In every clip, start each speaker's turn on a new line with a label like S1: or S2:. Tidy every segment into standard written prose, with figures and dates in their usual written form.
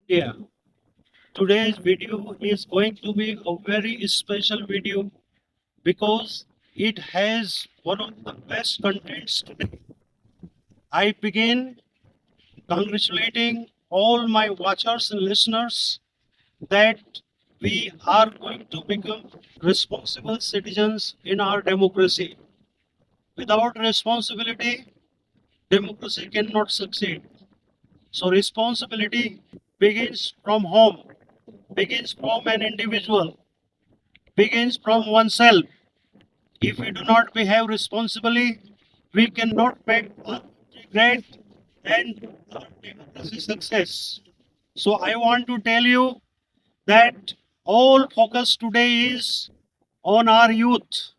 S1: Yeah, today's video is going to be a very special video because it has one of the best contents today. I begin congratulating all my watchers and listeners that we are going to become responsible citizens in our democracy. Without responsibility, democracy cannot succeed. So, responsibility begins from home, begins from an individual, begins from oneself. If we do not behave responsibly, we cannot make a great and democracy success. So I want to tell you that all focus today is on our youth.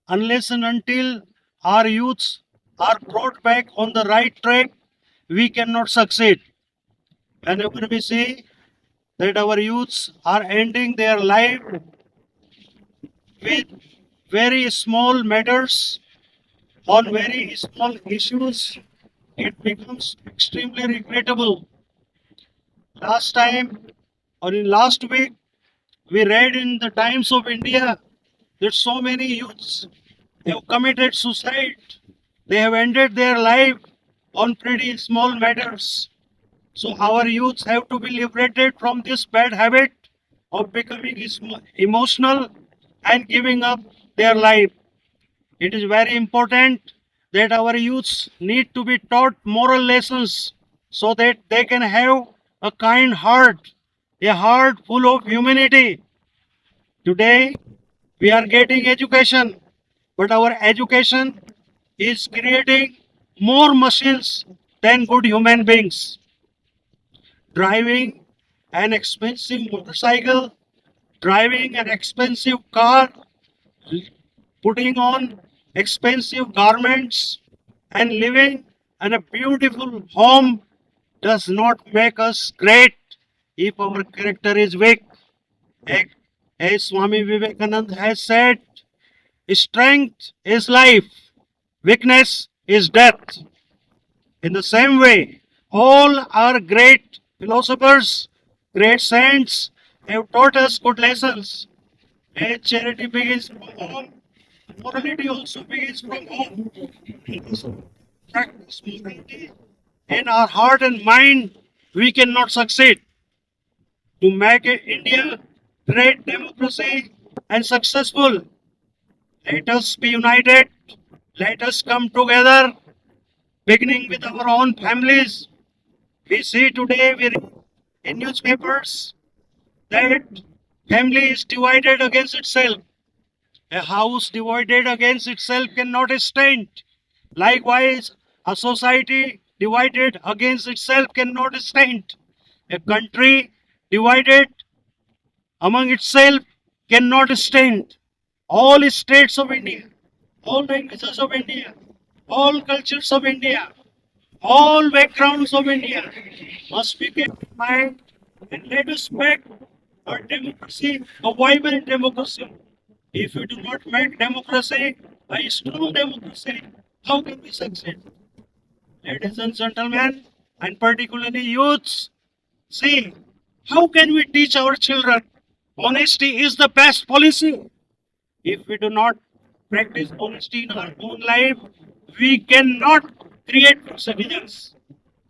S1: Unless and until our youths are brought back on the right track, we cannot succeed. Whenever we see that our youths are ending their life with very small matters on very small issues, it becomes extremely regrettable. Last time or in last week, we read in the Times of India that so many youths have committed suicide. They have ended their life on pretty small matters. So our youths have to be liberated from this bad habit of becoming emotional and giving up their life. It is very important that our youths need to be taught moral lessons so that they can have a kind heart, a heart full of humanity. Today, we are getting education, but our education is creating more machines than good human beings. Driving an expensive motorcycle, driving an expensive car, putting on expensive garments, and living in a beautiful home does not make us great if our character is weak. As Swami Vivekananda has said, strength is life, weakness is death. In the same way, all our great philosophers, great saints have taught us good lessons. As charity begins from home, morality also begins from home. Practice morality in our heart and mind, we cannot succeed. To make India great democracy and successful, let us be united. Let us come together, beginning with our own families. We see today we read in newspapers that family is divided against itself. A house divided against itself cannot stand. Likewise, a society divided against itself cannot stand. A country divided among itself cannot stand. All states of India, all languages of India, all cultures of India, all backgrounds of India must be kept in mind and let us make our democracy a vibrant democracy. If we do not make democracy a strong democracy, how can we succeed? Ladies and gentlemen, and particularly youths, see, how can we teach our children? Honesty is the best policy. If we do not practice honesty in our own life, we cannot create good citizens.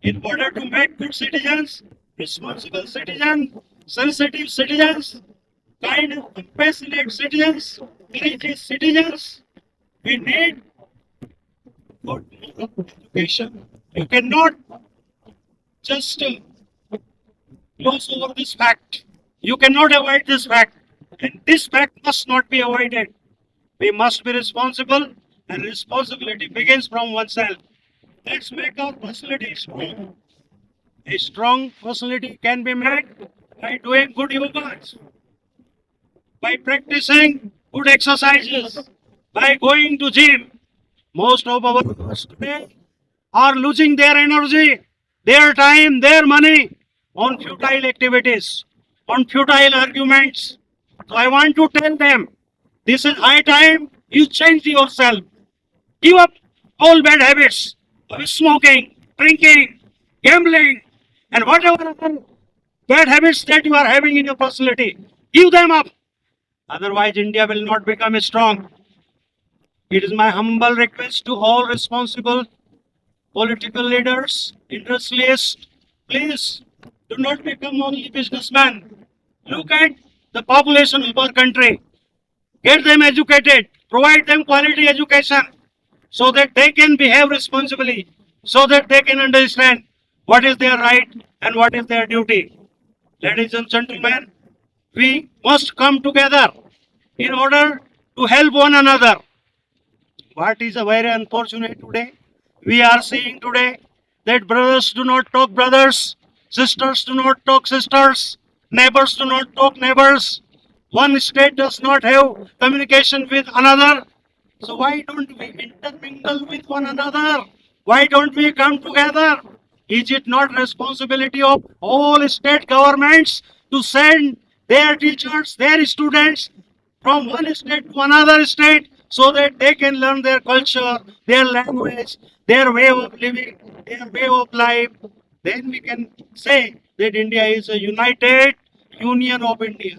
S1: In order to make good citizens, responsible citizens, sensitive citizens, kind and compassionate citizens, courageous citizens, we need good education. You cannot just gloss over this fact. You cannot avoid this fact. And this fact must not be avoided. We must be responsible, and responsibility begins from oneself. Let's make our personality strong. A strong personality can be made by doing good yogas, by practicing good exercises, by going to gym. Most of our youth today are losing their energy, their time, their money on futile activities, on futile arguments. So I want to tell them, this is high time you change yourself. Give up all bad habits of smoking, drinking, gambling, and whatever other bad habits that you are having in your personality, give them up. Otherwise, India will not become strong. It is my humble request to all responsible political leaders, industrialists, please do not become only businessmen. Look at the population of our country. Get them educated, provide them quality education so that they can behave responsibly, so that they can understand what is their right and what is their duty. Ladies and gentlemen, we must come together in order to help one another. What is a very unfortunate today? We are seeing today that brothers do not talk brothers, sisters do not talk sisters, neighbors do not talk neighbors. One state does not have communication with another. So why don't we intermingle with one another? Why don't we come together? Is it not responsibility of all state governments to send their teachers, their students from one state to another state so that they can learn their culture, their language, their way of living, their way of life? Then we can say that India is a united union of India.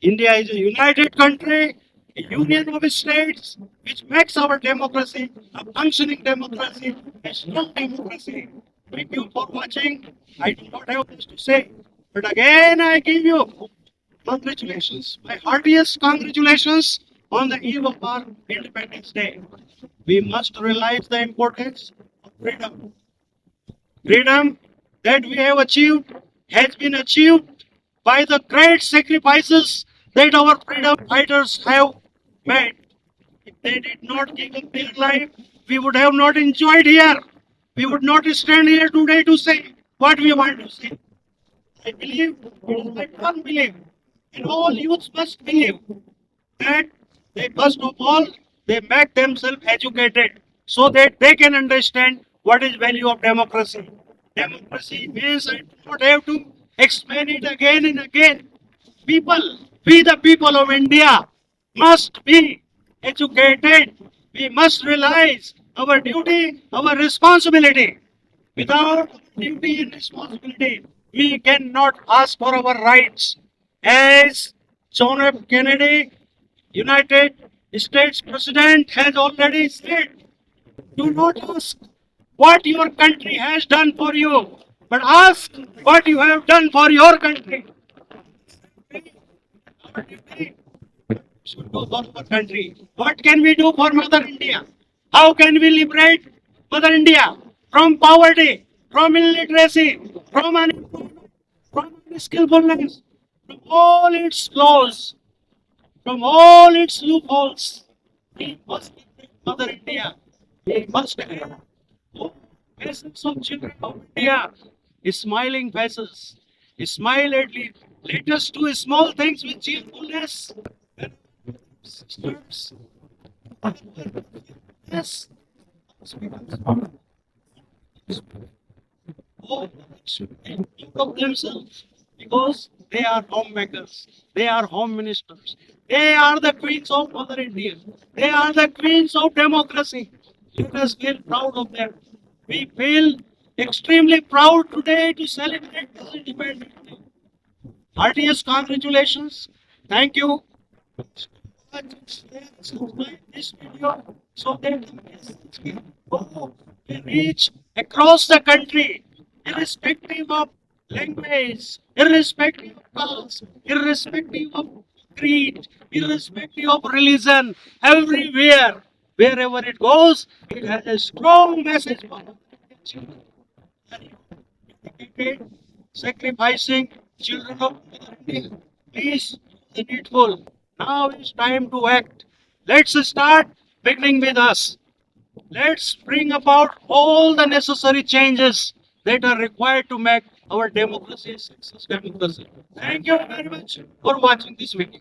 S1: India is a united country, a union of states, which makes our democracy a functioning democracy, a strong democracy. Thank you for watching. I do not have much to say, but again I give you congratulations, my heartiest congratulations on the eve of our Independence Day. We must realize the importance of freedom. Freedom that we have achieved has been achieved by the great sacrifices that our freedom fighters have made. If they did not give up their life, we would have not enjoyed here. We would not stand here today to say what we want to say. I believe, it is my firm belief, and all youths must believe that they first of all they make themselves educated so that they can understand what is value of democracy. Democracy means I do not have to explain it again and again. People, we the people of India must be educated. We must realize our duty, our responsibility. Without duty and responsibility, we cannot ask for our rights. As John F. Kennedy, United States President, has already said, do not ask what your country has done for you, but ask what you have done for your country. Should do for our country. What can we do for Mother India? How can we liberate Mother India from poverty, from illiteracy, from unemployment, from unskillfulness, from all its flaws, from all its loopholes? We must liberate Mother India. We must have faces of children of India, smiling faces. Smile at least. Let us do small things with cheerfulness. Sisters, yes. Oh, think of themselves because they are homemakers, they are home ministers, they are the queens of Mother India, they are the queens of democracy. Let us feel proud of them. We feel extremely proud today to celebrate this Independence Day. Heartiest congratulations. Thank you. Subscribe this video so that the message can go and reach across the country, irrespective of language, irrespective of caste, irrespective of creed, irrespective of religion. Everywhere, wherever it goes, it has a strong message for children. Sacrificing children of Mother India. Please, the needful. Now it's time to act. Let's start beginning with us. Let's bring about all the necessary changes that are required to make our democracy a success democracy. Thank you very much for watching this video.